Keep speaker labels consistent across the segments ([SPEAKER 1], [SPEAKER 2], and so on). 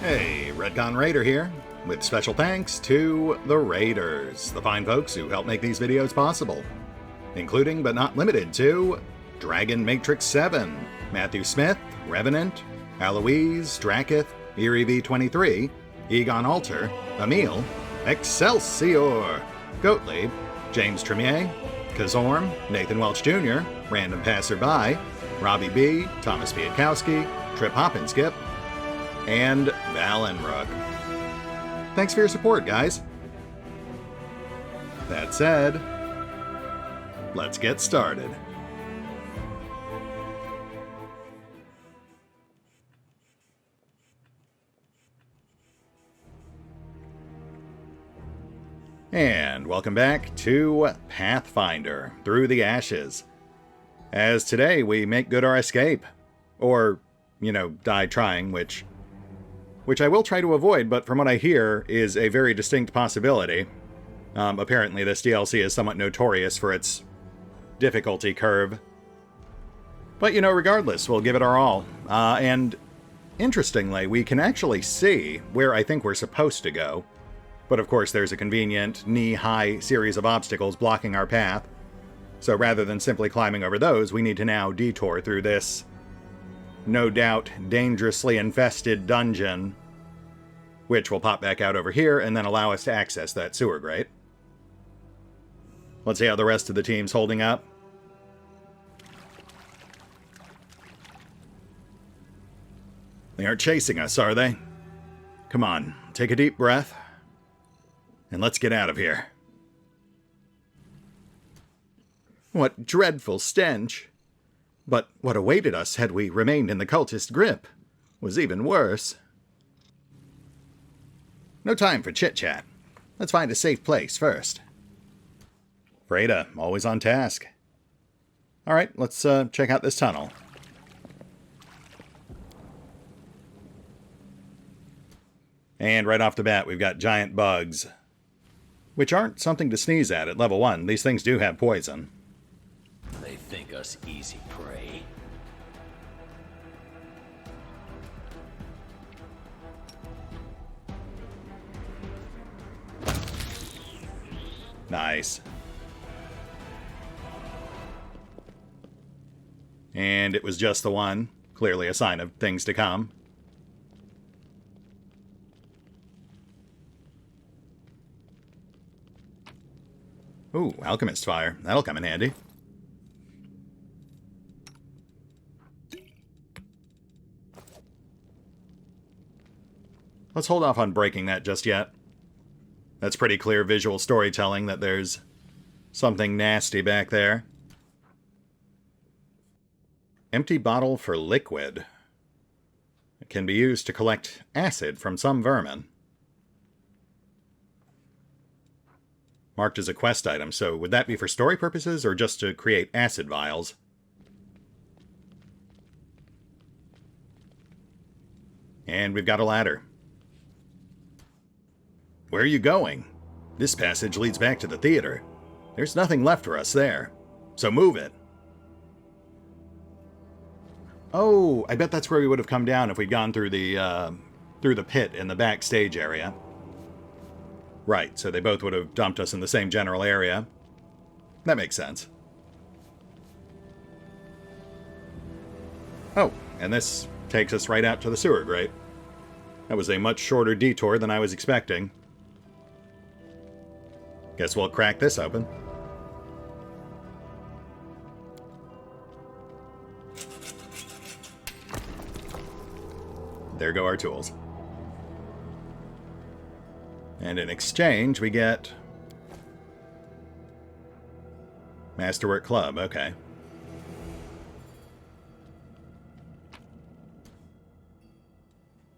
[SPEAKER 1] Hey, RetconRaider here, with special thanks to the Raiders, the fine folks who help make these videos possible, including but not limited to Dragon Matrix 7, Mathew Smith, Revenant, Alois, Drakiith, Eerie V23, EgonAlter, Emile, Exsellsior, Gottlieb, James Trimmier, Kazorm, Nathan Welch Jr., RandomPassrby, RobbyB, Tomasz Piątkowski, Triphoppenskip, and Valinrook. Thanks for your support, guys. That said, let's get started. And welcome back to Pathfinder Through the Ashes. As today we make good our escape. Or, die trying, which I will try to avoid, but from what I hear is a very distinct possibility. Apparently this DLC is somewhat notorious for its difficulty curve. But, regardless, we'll give it our all. And interestingly, we can actually see where I think we're supposed to go. But of course there's a convenient, knee-high series of obstacles blocking our path. So rather than simply climbing over those, we need to now detour through this, no doubt, dangerously infested dungeon, which will pop back out over here and then allow us to access that sewer grate. Let's see how the rest of the team's holding up. They aren't chasing us, are they? Come on, take a deep breath, and let's get out of here. What dreadful stench! But what awaited us had we remained in the cultist grip was even worse. No time for chit-chat. Let's find a safe place first. Freda, always on task. Alright, let's check out this tunnel. And right off the bat, we've got giant bugs, which aren't something to sneeze at level 1. These things do have poison.
[SPEAKER 2] They think us easy prey.
[SPEAKER 1] Nice. And it was just the one. Clearly a sign of things to come. Ooh, Alchemist Fire. That'll come in handy. Let's hold off on breaking that just yet. That's pretty clear visual storytelling that there's something nasty back there. Empty bottle for liquid. It can be used to collect acid from some vermin. Marked as a quest item, so would that be for story purposes or just to create acid vials? And we've got a ladder. Where are you going? This passage leads back to the theater. There's nothing left for us there, so move it. Oh, I bet that's where we would have come down if we'd gone through the pit in the backstage area. Right, so they both would have dumped us in the same general area. That makes sense. Oh, and this takes us right out to the sewer grate. That was a much shorter detour than I was expecting. Guess we'll crack this open. There go our tools. And in exchange, we get Masterwork Club, okay.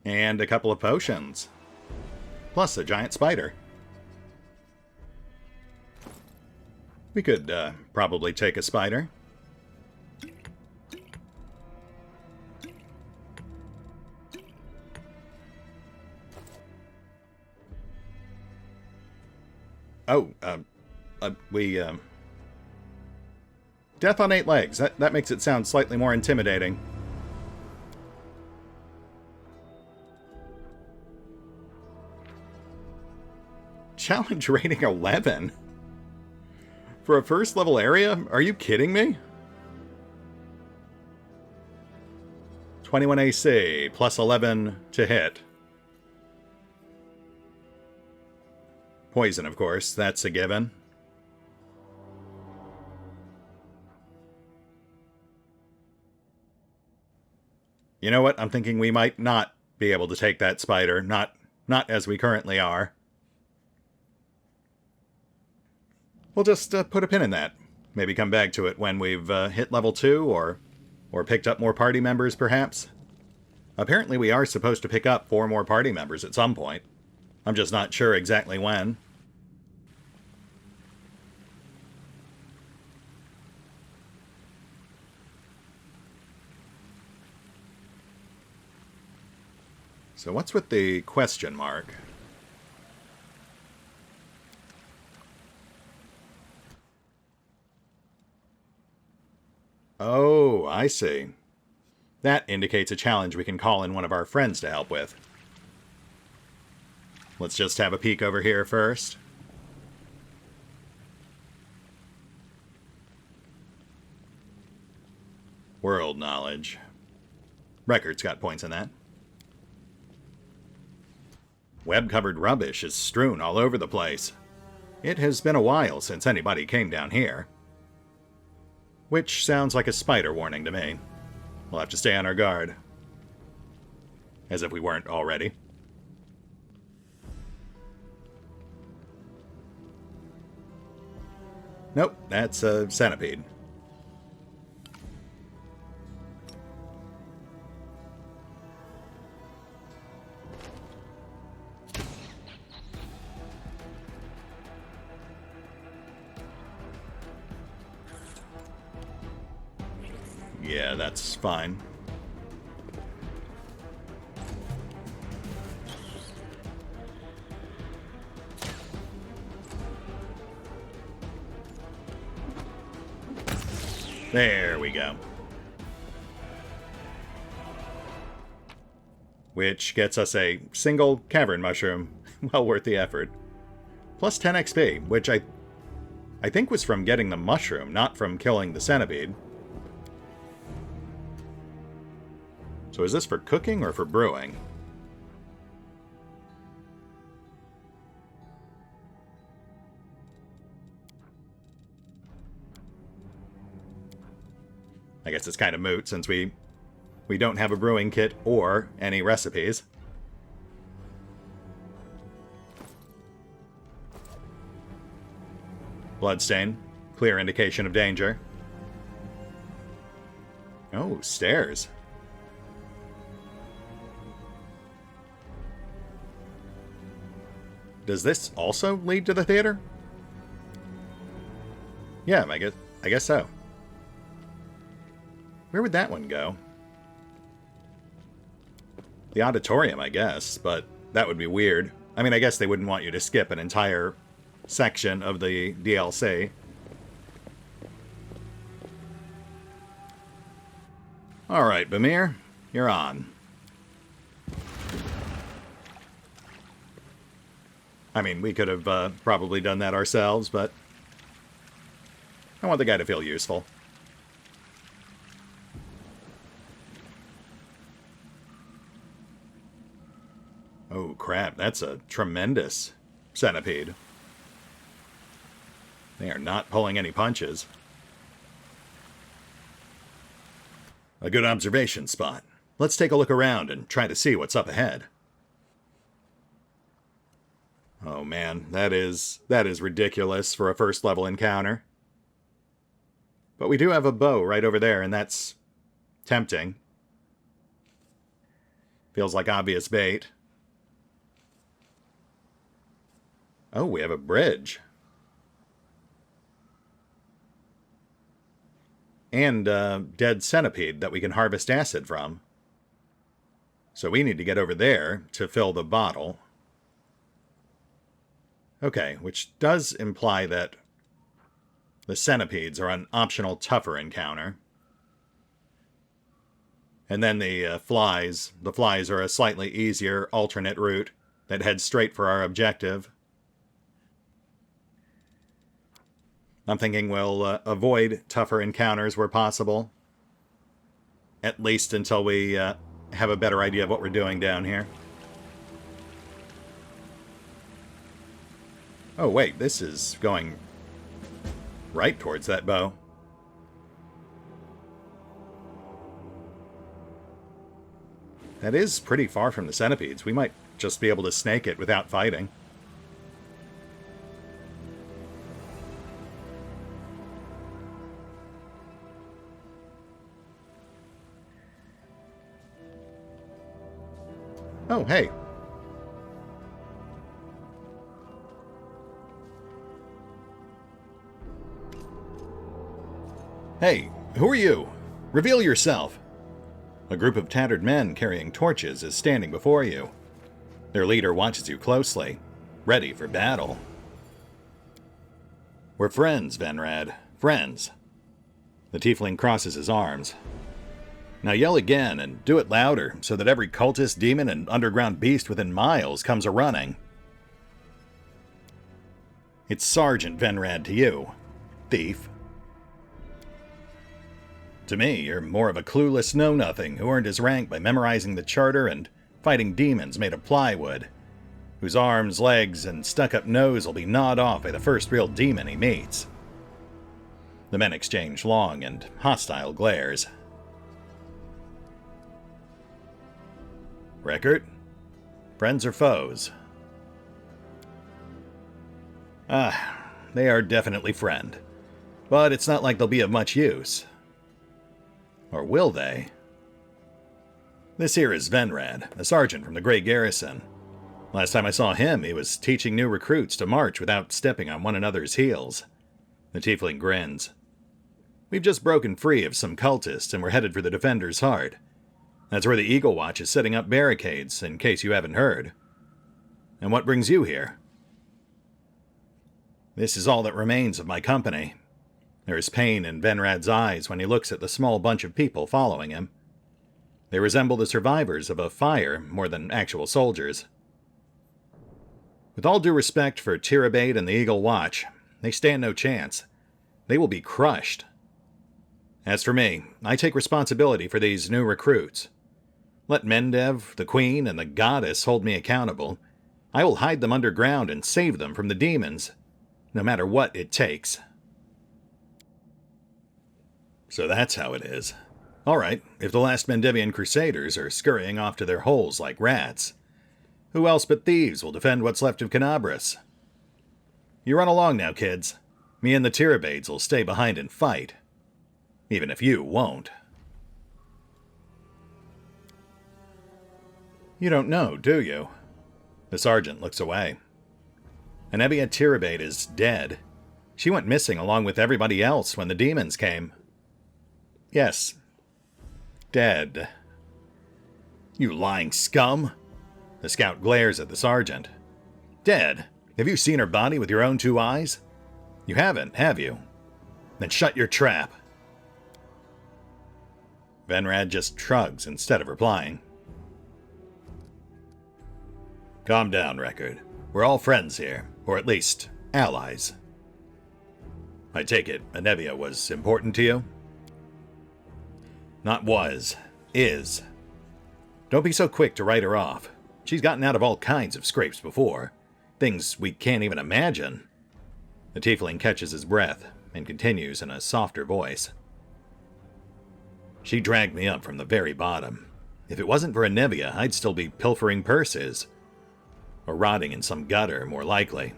[SPEAKER 1] And a couple of potions. Plus a giant spider. We could probably take a spider. Oh, Death on 8 legs. That makes it sound slightly more intimidating. Challenge rating 11? For a first level area? Are you kidding me? 21 AC, plus 11 to hit. Poison, of course, that's a given. You know what? I'm thinking we might not be able to take that spider. Not as we currently are. We'll just put a pin in that. Maybe come back to it when we've hit level 2 or picked up more party members, perhaps. Apparently we are supposed to pick up 4 more party members at some point. I'm just not sure exactly when. So what's with the question mark? Oh, I see. That indicates a challenge we can call in one of our friends to help with. Let's just have a peek over here first. World knowledge. Record's got points in that. Web-covered rubbish is strewn all over the place. It has been a while since anybody came down here. Which sounds like a spider warning to me. We'll have to stay on our guard. As if we weren't already. Nope, that's a centipede. Yeah, that's fine. There we go. Which gets us a single cavern mushroom. Well worth the effort. Plus 10 XP, which I think was from getting the mushroom, not from killing the centipede. So is this for cooking or for brewing? I guess it's kind of moot since we don't have a brewing kit or any recipes. Bloodstain. Clear indication of danger. Oh, stairs. Does this also lead to the theater? Yeah, I guess so. Where would that one go? The auditorium, I guess, but that would be weird. I mean, I guess they wouldn't want you to skip an entire section of the DLC. Alright, Bamir, you're on. I mean, we could have probably done that ourselves, but I want the guy to feel useful. Oh, crap. That's a tremendous centipede. They are not pulling any punches. A good observation spot. Let's take a look around and try to see what's up ahead. Oh man, that is ridiculous for a first level encounter. But we do have a bow right over there, and that's tempting. Feels like obvious bait. Oh, we have a bridge. And a dead centipede that we can harvest acid from. So we need to get over there to fill the bottle. Okay, which does imply that the centipedes are an optional tougher encounter. And then the flies are a slightly easier alternate route that heads straight for our objective. I'm thinking we'll avoid tougher encounters where possible. At least until we have a better idea of what we're doing down here. Oh wait, this is going right towards that bow. That is pretty far from the centipedes. We might just be able to snake it without fighting. Oh, hey. Hey, who are you? Reveal yourself. A group of tattered men carrying torches is standing before you. Their leader watches you closely, ready for battle. We're friends, Venrad. Friends. The tiefling crosses his arms. Now yell again, and do it louder, so that every cultist, demon, and underground beast within miles comes a-running. It's Sergeant Venrad to you, thief. To me, you're more of a clueless know-nothing who earned his rank by memorizing the charter and fighting demons made of plywood, whose arms, legs, and stuck-up nose will be gnawed off by the first real demon he meets. The men exchange long and hostile glares. Record? Friends or foes? They are definitely friend. But it's not like they'll be of much use. Or will they? This here is Venrad, a sergeant from the Grey Garrison. Last time I saw him, he was teaching new recruits to march without stepping on one another's heels. The tiefling grins. We've just broken free of some cultists and we're headed for the Defender's Heart. That's where the Eagle Watch is setting up barricades, in case you haven't heard. And what brings you here? This is all that remains of my company. There is pain in Venrad's eyes when he looks at the small bunch of people following him. They resemble the survivors of a fire more than actual soldiers. With all due respect for Tirabade and the Eagle Watch, they stand no chance. They will be crushed. As for me, I take responsibility for these new recruits. Let Mendev, the Queen, and the Goddess hold me accountable. I will hide them underground and save them from the demons, no matter what it takes. So that's how it is. All right, if the last Mendevian Crusaders are scurrying off to their holes like rats, who else but thieves will defend what's left of Canabras? You run along now, kids. Me and the Tirabades will stay behind and fight. Even if you won't. You don't know, do you? The sergeant looks away. Anevia Tirabade is dead. She went missing along with everybody else when the demons came. Yes. Dead. You lying scum! The scout glares at the sergeant. Dead? Have you seen her body with your own two eyes? You haven't, have you? Then shut your trap. Venrad just shrugs instead of replying. Calm down, Record. We're all friends here, or at least, allies. I take it Anevia was important to you? Not was. Is. Don't be so quick to write her off. She's gotten out of all kinds of scrapes before. Things we can't even imagine. The tiefling catches his breath and continues in a softer voice. She dragged me up from the very bottom. If it wasn't for Anevia, I'd still be pilfering purses. Or rotting in some gutter, more likely.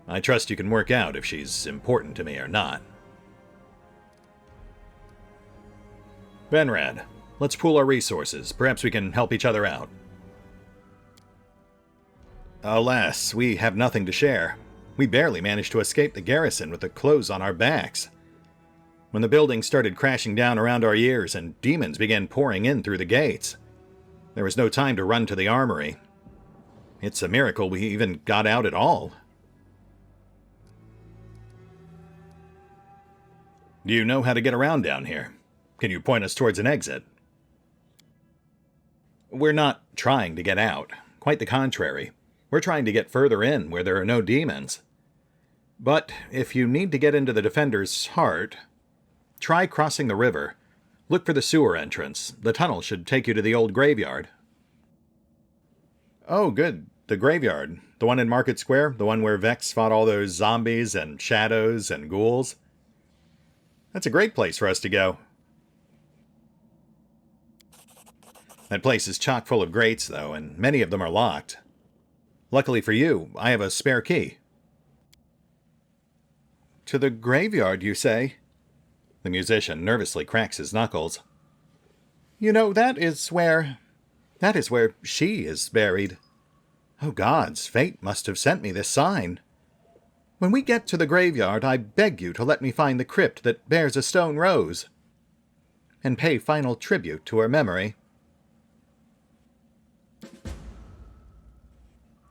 [SPEAKER 1] I trust you can work out if she's important to me or not. Venrad, let's pool our resources. Perhaps we can help each other out. Alas, we have nothing to share. We barely managed to escape the garrison with the clothes on our backs. When the buildings started crashing down around our ears and demons began pouring in through the gates, there was no time to run to the armory. It's a miracle we even got out at all. Do you know how to get around down here? Can you point us towards an exit? We're not trying to get out. Quite the contrary. We're trying to get further in where there are no demons. But if you need to get into the Defender's heart, try crossing the river. Look for the sewer entrance. The tunnel should take you to the old graveyard. Oh, good. The graveyard. The one in Market Square? The one where Vex fought all those zombies and shadows and ghouls? That's a great place for us to go. That place is chock full of grates, though, and many of them are locked. Luckily for you, I have a spare key. To the graveyard, you say? The musician nervously cracks his knuckles. You know, that is where she is buried. Oh gods, fate must have sent me this sign. When we get to the graveyard, I beg you to let me find the crypt that bears a stone rose, and pay final tribute to her memory.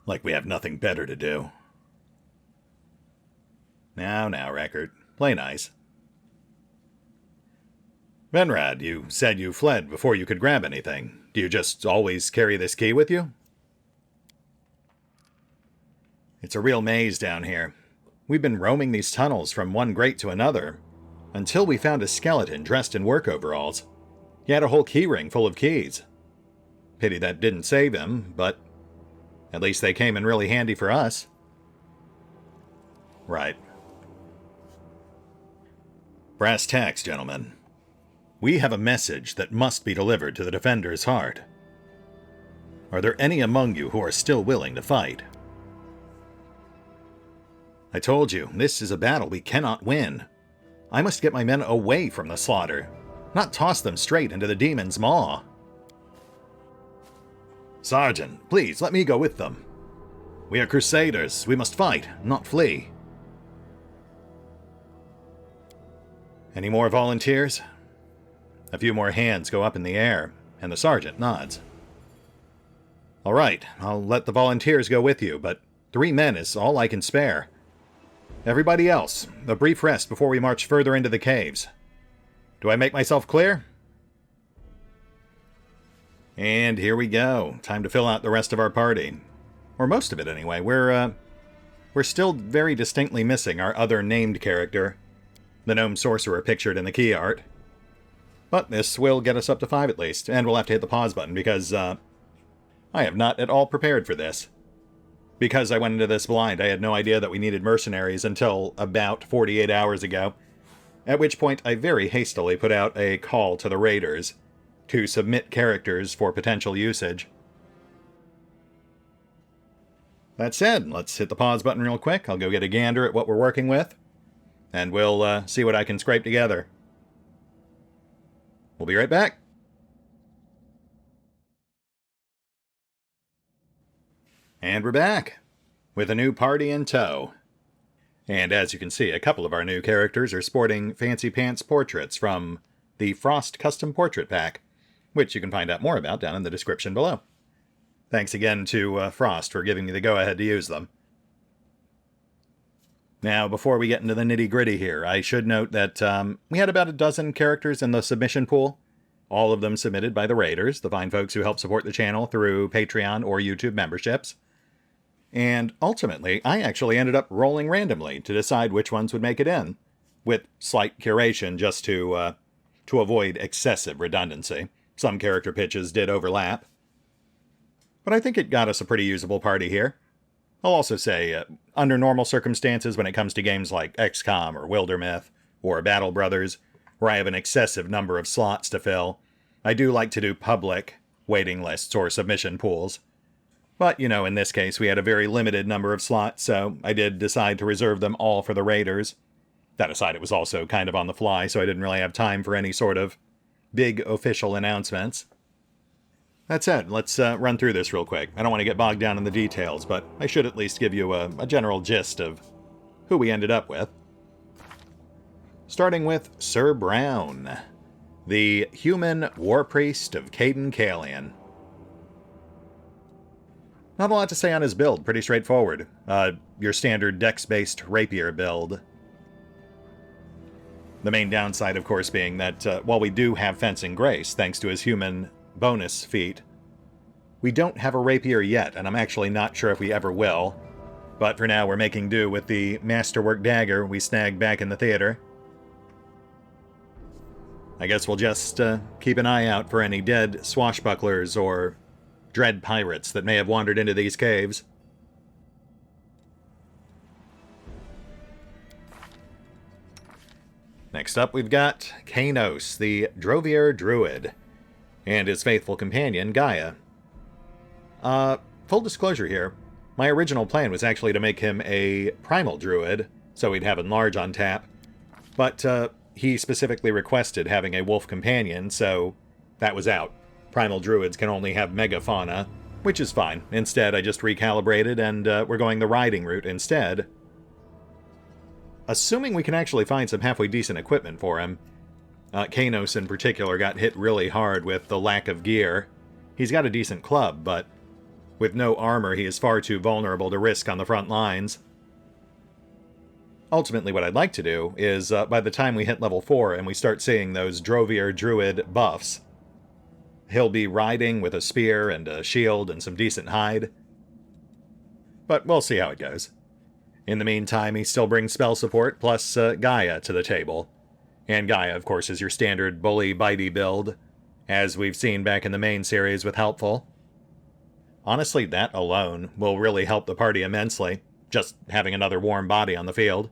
[SPEAKER 1] Like we have nothing better to do. Now, Record. Play nice. Venrad, you said you fled before you could grab anything. Do you just always carry this key with you? It's a real maze down here. We've been roaming these tunnels from one grate to another, until we found a skeleton dressed in work overalls. He had a whole keyring full of keys. Pity that didn't save him, but at least they came in really handy for us. Right. Brass tacks, gentlemen. We have a message that must be delivered to the Defender's heart. Are there any among you who are still willing to fight? I told you, this is a battle we cannot win. I must get my men away from the slaughter, not toss them straight into the demon's maw. Sergeant, please let me go with them. We are crusaders. We must fight, not flee. Any more volunteers? A few more hands go up in the air, and the sergeant nods. All right, I'll let the volunteers go with you, but 3 men is all I can spare. Everybody else, a brief rest before we march further into the caves. Do I make myself clear? And here we go. Time to fill out the rest of our party. Or most of it, anyway. We're still very distinctly missing our other named character, the gnome sorcerer pictured in the key art. But this will get us up to 5 at least, and we'll have to hit the pause button because, I have not at all prepared for this. Because I went into this blind, I had no idea that we needed mercenaries until about 48 hours ago, at which point I very hastily put out a call to the raiders to submit characters for potential usage. That said, let's hit the pause button real quick. I'll go get a gander at what we're working with, and we'll see what I can scrape together. We'll be right back. And we're back, with a new party in tow. And as you can see, a couple of our new characters are sporting fancy pants portraits from the Frost Custom Portrait Pack, which you can find out more about down in the description below. Thanks again to Frost for giving me the go-ahead to use them. Now, before we get into the nitty-gritty here, I should note that we had about a dozen characters in the submission pool, all of them submitted by the Raiders, the fine folks who help support the channel through Patreon or YouTube memberships. And ultimately, I actually ended up rolling randomly to decide which ones would make it in, with slight curation just to avoid excessive redundancy. Some character pitches did overlap. But I think it got us a pretty usable party here. I'll also say, under normal circumstances when it comes to games like XCOM or Wildermyth or Battle Brothers, where I have an excessive number of slots to fill, I do like to do public waiting lists or submission pools. But, you know, in this case, we had a very limited number of slots, so I did decide to reserve them all for the Raiders. That aside, it was also kind of on the fly, so I didn't really have time for any sort of big official announcements. That said, let's run through this real quick. I don't want to get bogged down in the details, but I should at least give you a general gist of who we ended up with. Starting with Sir Brown, the human war priest of Caden Kalian. Not a lot to say on his build, pretty straightforward. Your standard dex-based rapier build. The main downside, of course, being that while we do have fencing grace, thanks to his human bonus feat, we don't have a rapier yet, and I'm actually not sure if we ever will. But for now, we're making do with the masterwork dagger we snagged back in the theater. I guess we'll just keep an eye out for any dead swashbucklers or dread pirates that may have wandered into these caves. Next up, we've got Kanos, the Drovier Druid, and his faithful companion, Gaia. Full disclosure here, my original plan was actually to make him a Primal Druid, so he'd have Enlarge on tap, but he specifically requested having a wolf companion, so that was out. Primal Druids can only have megafauna, which is fine. Instead, I just recalibrated, and we're going the riding route instead. Assuming we can actually find some halfway decent equipment for him. Kanos in particular got hit really hard with the lack of gear. He's got a decent club, but with no armor, he is far too vulnerable to risk on the front lines. Ultimately, what I'd like to do is, by the time we hit level 4 and we start seeing those Drovier Druid buffs, he'll be riding with a spear and a shield and some decent hide. But we'll see how it goes. In the meantime, he still brings spell support plus Gaia to the table. And Gaia, of course, is your standard bully bitey build, as we've seen back in the main series with Helpful. Honestly, that alone will really help the party immensely, just having another warm body on the field.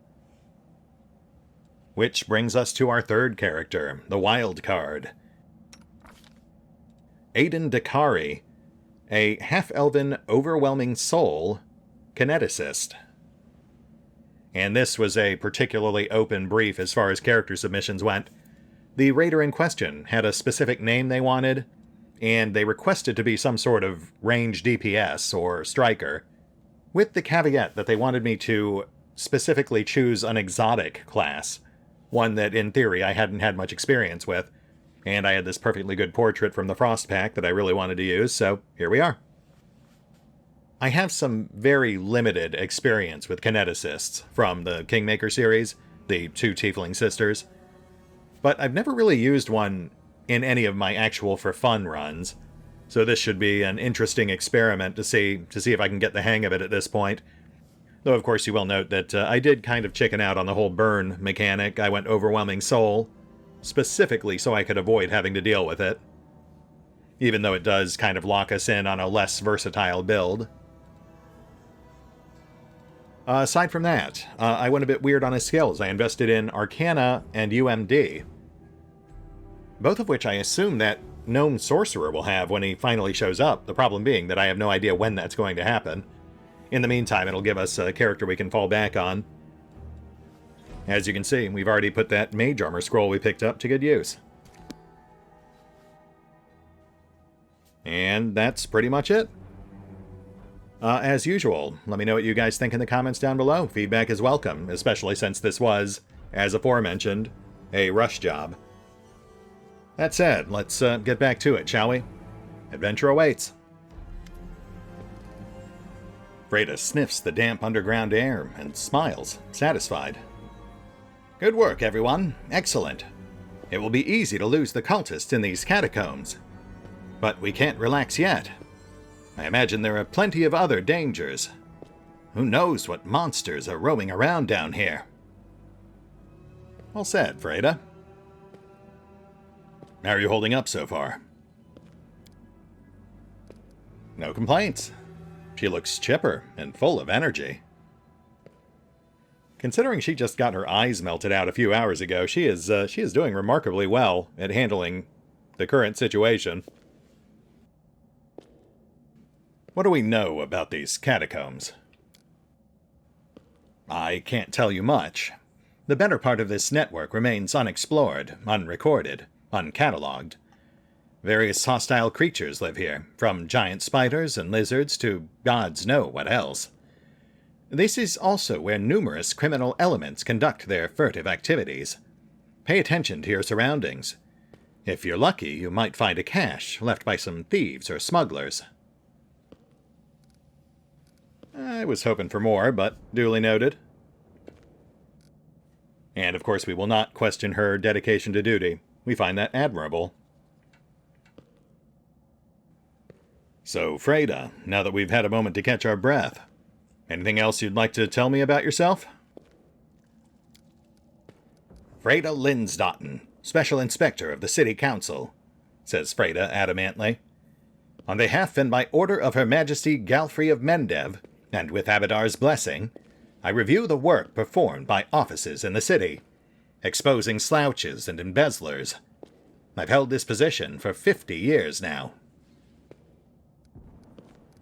[SPEAKER 1] Which brings us to our third character, the wild card. Aiden Dakari, a half-elven overwhelming soul kineticist. And this was a particularly open brief as far as character submissions went. The raider in question had a specific name they wanted, and they requested to be some sort of range DPS or striker, with the caveat that they wanted me to specifically choose an exotic class, one that in theory I hadn't had much experience with, and I had this perfectly good portrait from the Frost pack that I really wanted to use, so here we are. I have some very limited experience with kineticists from the Kingmaker series, the two Tiefling sisters, but I've never really used one in any of my actual for fun runs, so this should be an interesting experiment to see if I can get the hang of it at this point. Though of course you will note that I did kind of chicken out on the whole burn mechanic. I went Overwhelming Soul, specifically so I could avoid having to deal with it, even though it does kind of lock us in on a less versatile build. Aside from that, I went a bit weird on his skills. I invested in Arcana and UMD, both of which I assume that Gnome Sorcerer will have when he finally shows up, the problem being that I have no idea when that's going to happen. In the meantime, it'll give us a character we can fall back on. As you can see, we've already put that Mage Armor scroll we picked up to good use. And that's pretty much it. As usual, let me know what you guys think in the comments down below. Feedback is welcome, especially since this was, as aforementioned, a rush job. That said, let's get back to it, shall we? Adventure awaits. Freda sniffs the damp underground air and smiles, satisfied. Good work, everyone. Excellent. It will be easy to lose the cultists in these catacombs. But we can't relax yet. I imagine there are plenty of other dangers. Who knows what monsters are roaming around down here? Well said, Freda. How are you holding up so far? No complaints. She looks chipper and full of energy. Considering she just got her eyes melted out a few hours ago, she is doing remarkably well at handling the current situation. What do we know about these catacombs? I can't tell you much. The better part of this network remains unexplored, unrecorded, uncatalogued. Various hostile creatures live here, from giant spiders and lizards to gods know what else. This is also where numerous criminal elements conduct their furtive activities. Pay attention to your surroundings. If you're lucky, you might find a cache left by some thieves or smugglers. I was hoping for more, but duly noted. And of course we will not question her dedication to duty. We find that admirable. So, Freda, now that we've had a moment to catch our breath, Anything else you'd like to tell me about yourself? Freda Linsdotten, Special Inspector of the City Council, says Freda adamantly. On behalf and by order of Her Majesty Galfrey of Mendev, and with Abadar's blessing, I review the work performed by officers in the city, exposing slouches and embezzlers. I've held this position for 50 years now.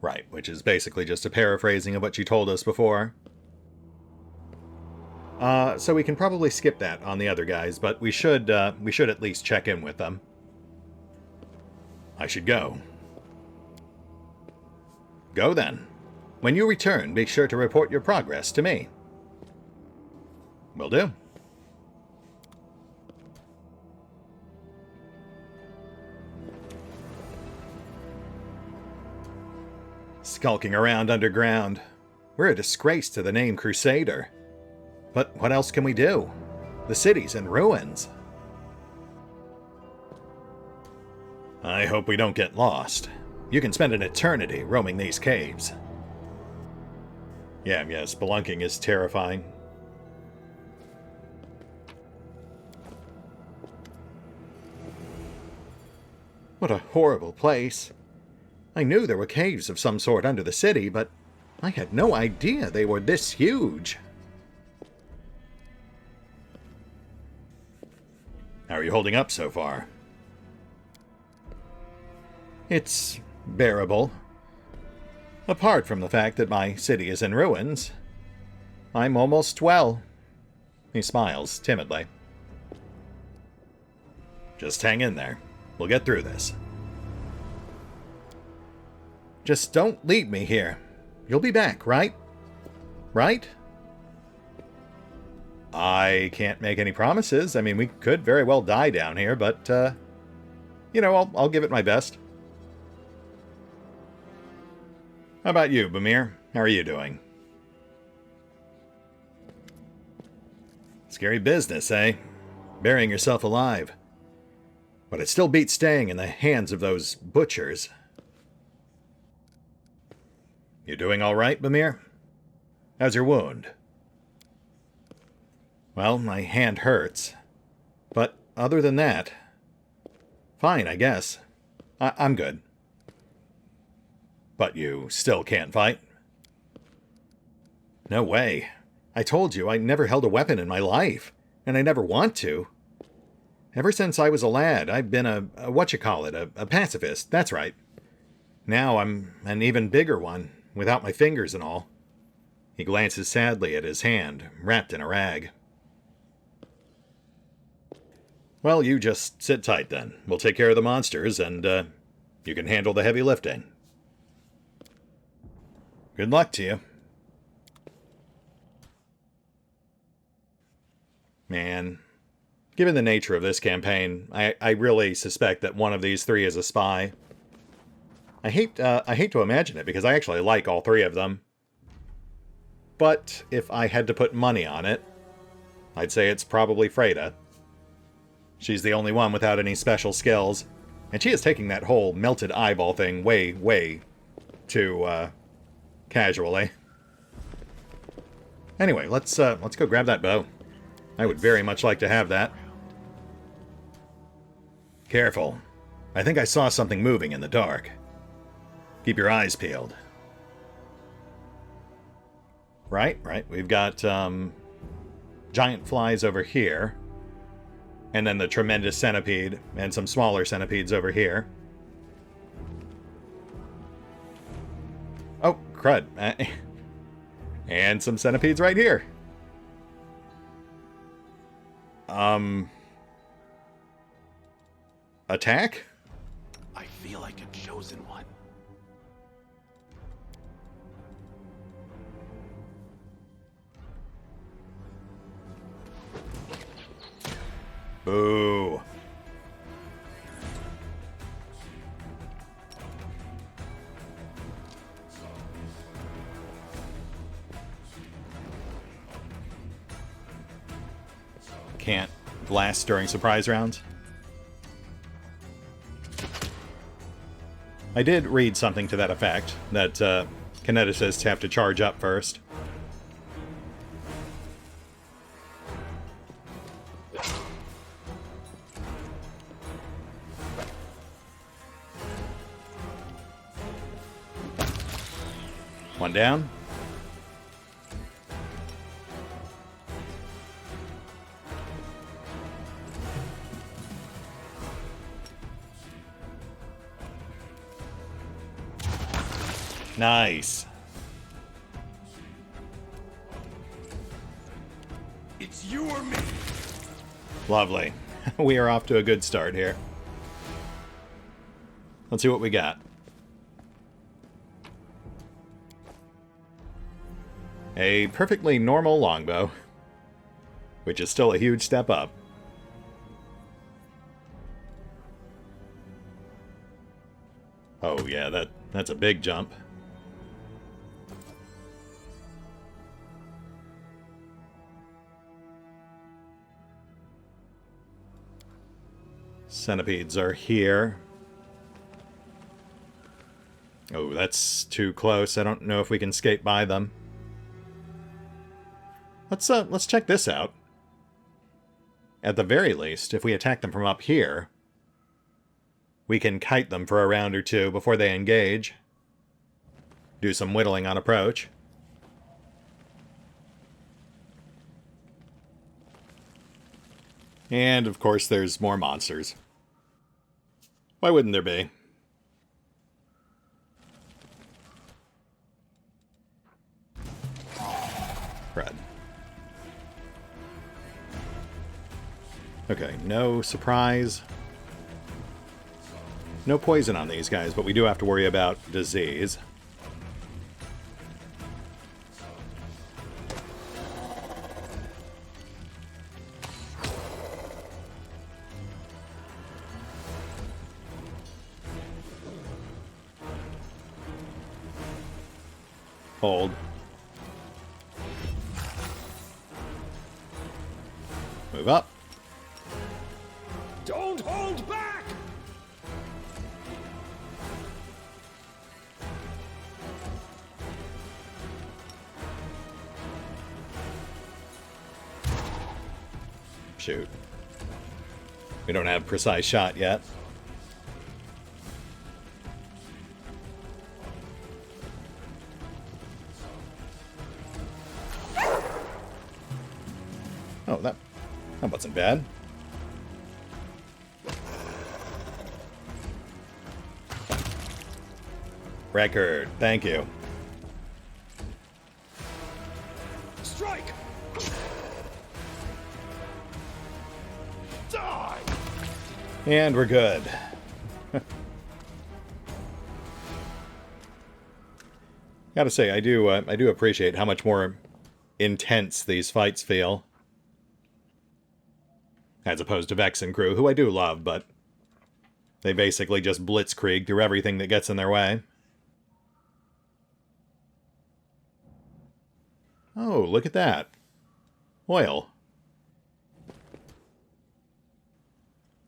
[SPEAKER 1] Right, which is basically just a paraphrasing of what you told us before. So we can probably skip that on the other guys, but we should at least check in with them. I should go. Go then. When you return, be sure to report your progress to me. Will do. Skulking around underground. We're a disgrace to the name Crusader. But what else can we do? The city's in ruins. I hope we don't get lost. You can spend an eternity roaming these caves. Yeah, spelunking is terrifying. What a horrible place. I knew there were caves of some sort under the city, but I had no idea they were this huge. How are you holding up so far? It's bearable. Apart from the fact that my city is in ruins, I'm almost well. He smiles timidly. Just hang in there. We'll get through this. Just don't leave me here. You'll be back, right? Right? I can't make any promises. I mean, we could very well die down here, but, I'll give it my best. How about you, Bamir? How are you doing? Scary business, eh? Burying yourself alive. But it still beats staying in the hands of those butchers. You doing all right, Bamir? How's your wound? Well, my hand hurts. But other than that, fine, I guess. I'm good. But you still can't fight? No way. I told you I never held a weapon in my life, and I never want to. Ever since I was a lad, I've been a pacifist, that's right. Now I'm an even bigger one, without my fingers and all. He glances sadly at his hand, wrapped in a rag. Well, you just sit tight then. We'll take care of the monsters, and you can handle the heavy lifting. Good luck to you. Man, given the nature of this campaign, I really suspect that one of these three is a spy. I hate to imagine it, because I actually like all three of them. But if I had to put money on it, I'd say it's probably Freda. She's the only one without any special skills, and she is taking that whole melted eyeball thing way too, casually. Anyway, let's go grab that bow. I would very much like to have that. Careful. I think I saw something moving in the dark. Keep your eyes peeled. Right. We've got, giant flies over here. And then the tremendous centipede and some smaller centipedes over here. Oh, crud. And some centipedes right here. Attack?
[SPEAKER 3] I feel like a chosen one.
[SPEAKER 1] Boo. Can't blast during surprise rounds. I did read something to that effect, that kineticists have to charge up first. One down. Nice.
[SPEAKER 3] It's you or me.
[SPEAKER 1] Lovely. We are off to a good start here. Let's see what we got. A perfectly normal longbow, which is still a huge step up. Oh yeah, that's a big jump. Centipedes are here. Oh, that's too close. I don't know if we can skate by them. Let's check this out. At the very least, if we attack them from up here, we can kite them for a round or two before they engage. Do some whittling on approach. And, of course, there's more monsters. Why wouldn't there be? Crud. Okay, no surprise. No poison on these guys, but we do have to worry about disease. Hold. Move up.
[SPEAKER 3] Don't hold back!
[SPEAKER 1] Shoot. We don't have precise shot yet. Oh, that wasn't bad. Record. Thank you.
[SPEAKER 3] Strike! Die!
[SPEAKER 1] And we're good. Gotta say, I do appreciate how much more intense these fights feel. As opposed to Vex and crew, who I do love, but they basically just blitzkrieg through everything that gets in their way. Oh, look at that. Oil.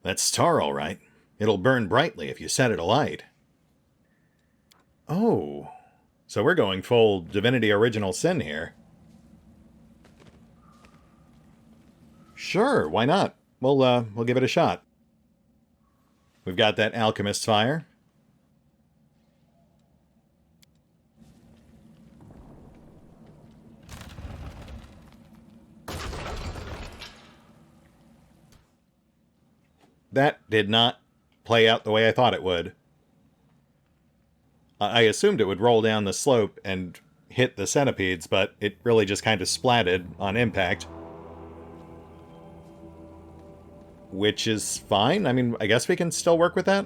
[SPEAKER 1] That's tar, all right. It'll burn brightly if you set it alight. Oh, so we're going full Divinity Original Sin here. Sure, why not? We'll give it a shot. We've got that Alchemist's Fire. That did not play out the way I thought it would. I assumed it would roll down the slope and hit the centipedes, but it really just kind of splatted on impact. Which is fine. I mean, I guess we can still work with that.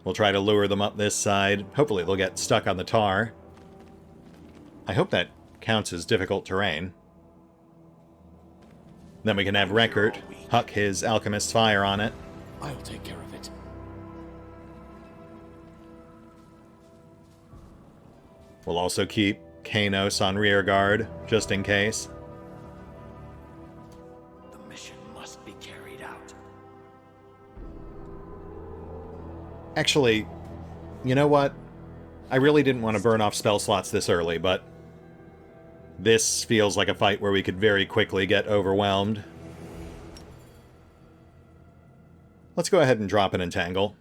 [SPEAKER 1] We'll try to lure them up this side. Hopefully they'll get stuck on the tar. I hope that counts as difficult terrain. Then we can have Record huck his Alchemist's Fire on it.
[SPEAKER 3] I'll take care of it.
[SPEAKER 1] We'll also keep Kanos on rear guard, just in case.
[SPEAKER 2] The mission must be carried out.
[SPEAKER 1] Actually, you know what? I really didn't want to burn off spell slots this early, but this feels like a fight where we could very quickly get overwhelmed. Let's go ahead and drop an Entangle.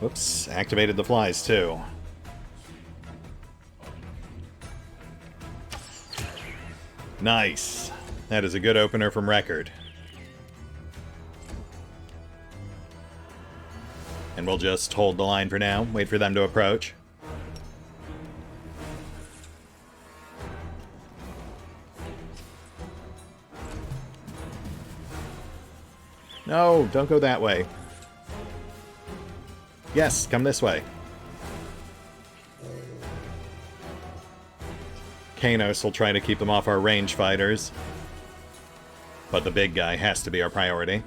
[SPEAKER 1] Whoops, activated the flies too. Nice. That is a good opener from record. And we'll just hold the line for now, wait for them to approach. No, don't go that way. Yes, come this way. Kanos will try to keep them off our range fighters. But the big guy has to be our priority.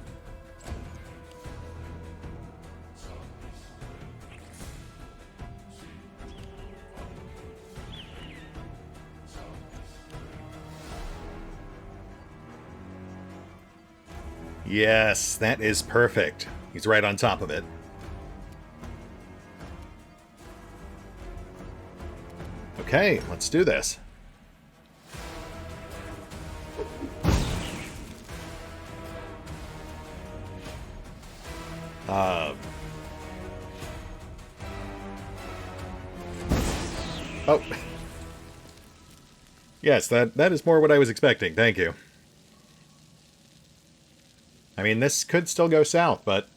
[SPEAKER 1] Yes, that is perfect. He's right on top of it. Okay, let's do this. Oh. Yes, that is more what I was expecting. Thank you. I mean, this could still go south, but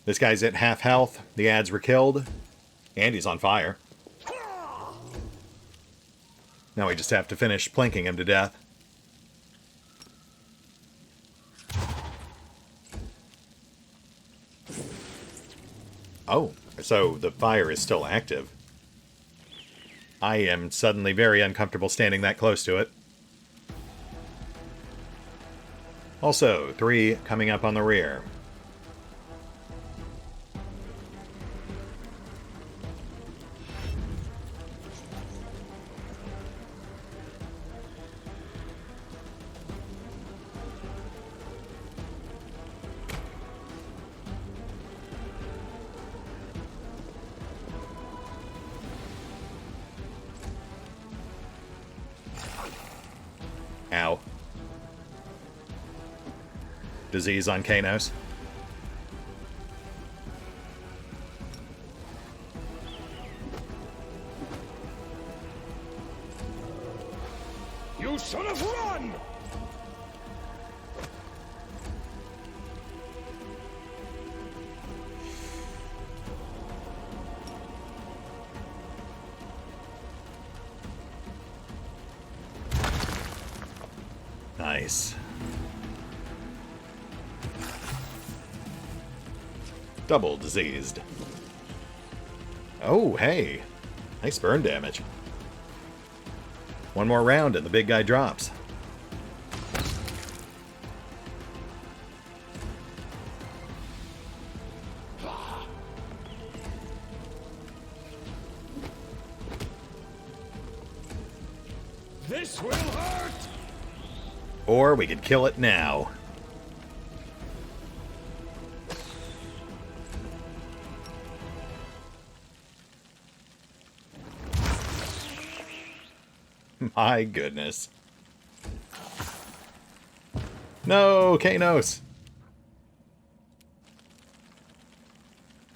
[SPEAKER 1] this guy's at half health, the ads were killed, and he's on fire. Now we just have to finish plinking him to death. Oh, so the fire is still active. I am suddenly very uncomfortable standing that close to it. Also, 3 coming up on the rear. Ow. Disease on Kanos.
[SPEAKER 3] You should have run!
[SPEAKER 1] Nice. Double diseased. Oh, hey. Nice burn damage. One more round and the big guy drops.
[SPEAKER 3] This will hurt!
[SPEAKER 1] Or we could kill it now. My goodness. No, Kanos!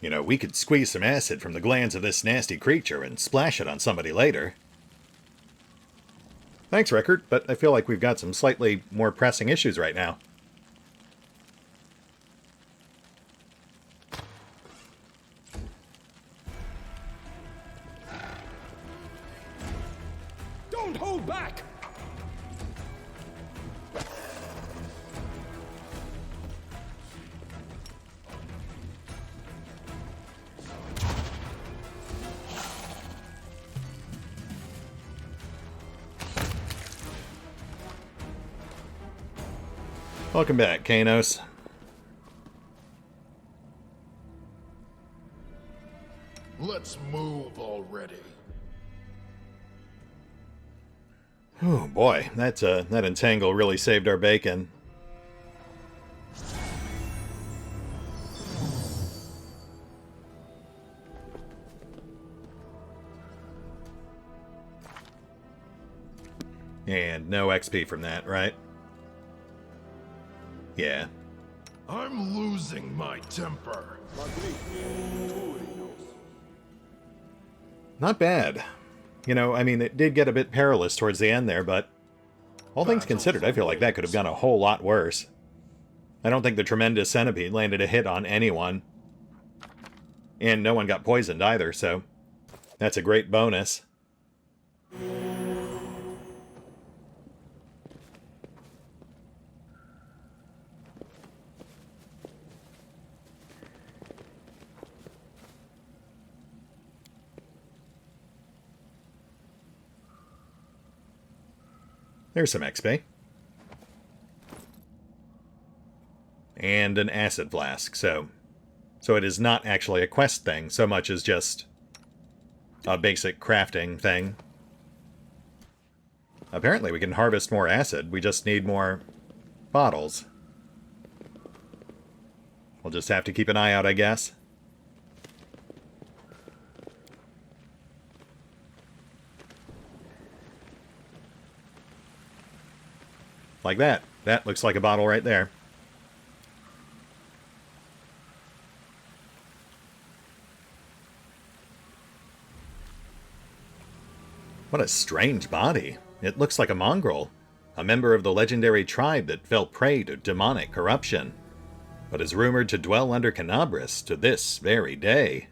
[SPEAKER 1] You know, we could squeeze some acid from the glands of this nasty creature and splash it on somebody later. Thanks, Rickard, but I feel like we've got some slightly more pressing issues right now.
[SPEAKER 3] Don't hold back!
[SPEAKER 1] Welcome back, Kanos.
[SPEAKER 4] Let's move already.
[SPEAKER 1] Oh boy, that entangle really saved our bacon. And no XP from that, right? Yeah.
[SPEAKER 4] I'm losing my temper.
[SPEAKER 1] Not bad. You know, I mean, it did get a bit perilous towards the end there, but all things considered, I feel like that could have gone a whole lot worse. I don't think the tremendous centipede landed a hit on anyone. And no one got poisoned either, so that's a great bonus. There's some XP. And an acid flask, so it is not actually a quest thing so much as just a basic crafting thing. Apparently we can harvest more acid, we just need more bottles. We'll just have to keep an eye out, I guess. Like that. That looks like a bottle right there. What a strange body. It looks like a mongrel, a member of the legendary tribe that fell prey to demonic corruption, but is rumored to dwell under Canabris to this very day.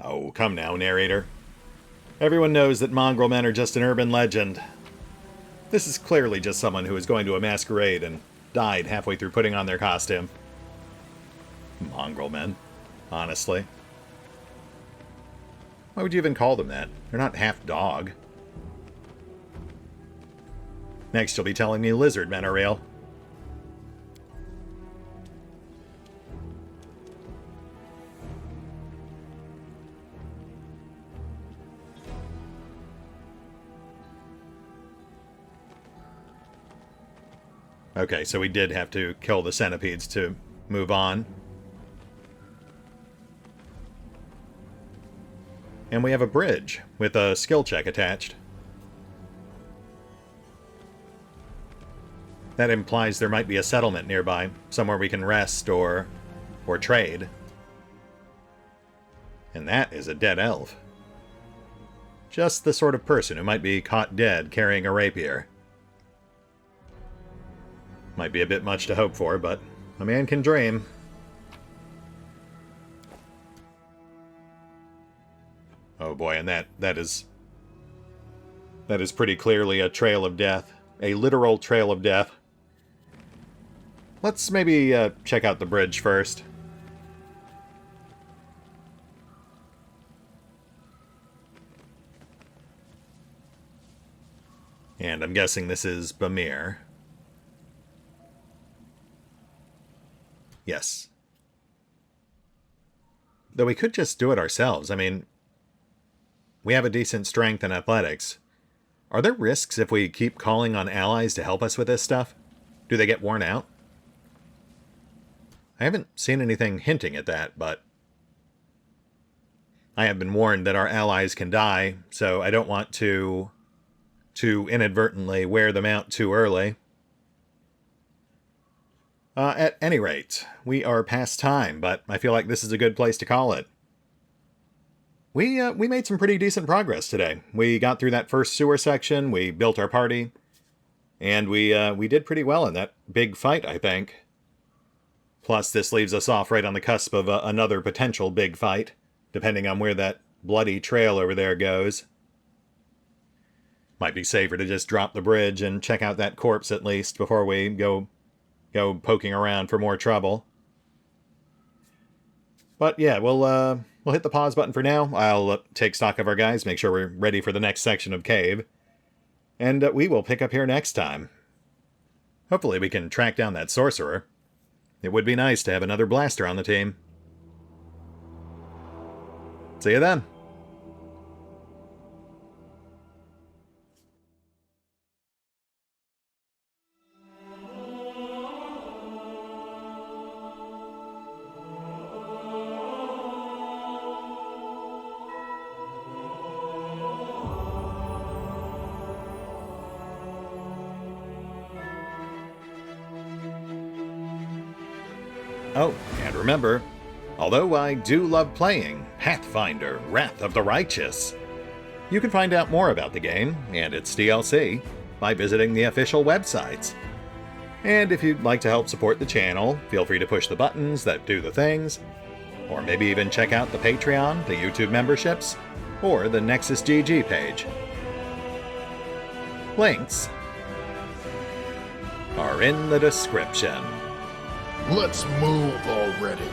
[SPEAKER 1] Oh, come now, narrator. Everyone knows that mongrel men are just an urban legend. This is clearly just someone who is going to a masquerade and died halfway through putting on their costume. Mongrel men, honestly. Why would you even call them that? They're not half dog. Next you'll be telling me lizard men are real. Okay, so we did have to kill the centipedes to move on. And we have a bridge with a skill check attached. That implies there might be a settlement nearby, somewhere we can rest or trade. And that is a dead elf. Just the sort of person who might be caught dead carrying a rapier. Might be a bit much to hope for, but a man can dream. Oh boy, and that is pretty clearly a trail of death. A literal trail of death. Let's maybe check out the bridge first. And I'm guessing this is Bamir. Yes. Though we could just do it ourselves. I mean, we have a decent strength and athletics. Are there risks if we keep calling on allies to help us with this stuff? Do they get worn out? I haven't seen anything hinting at that, but I have been warned that our allies can die, so I don't want to inadvertently wear them out too early. At any rate, we are past time, but I feel like this is a good place to call it. We made some pretty decent progress today. We got through that first sewer section, we built our party, and we did pretty well in that big fight, I think. Plus, this leaves us off right on the cusp of another potential big fight, depending on where that bloody trail over there goes. Might be safer to just drop the bridge and check out that corpse at least before we go poking around for more trouble. But yeah, we'll hit the pause button for now. I'll take stock of our guys, make sure we're ready for the next section of cave. And we will pick up here next time. Hopefully we can track down that sorcerer. It would be nice to have another blaster on the team. See you then. Oh, and remember, although I do love playing Pathfinder: Wrath of the Righteous, you can find out more about the game and its DLC by visiting the official websites. And if you'd like to help support the channel, feel free to push the buttons that do the things, or maybe even check out the Patreon, the YouTube memberships, or the Nexus GG page. Links are in the description.
[SPEAKER 4] Let's move already.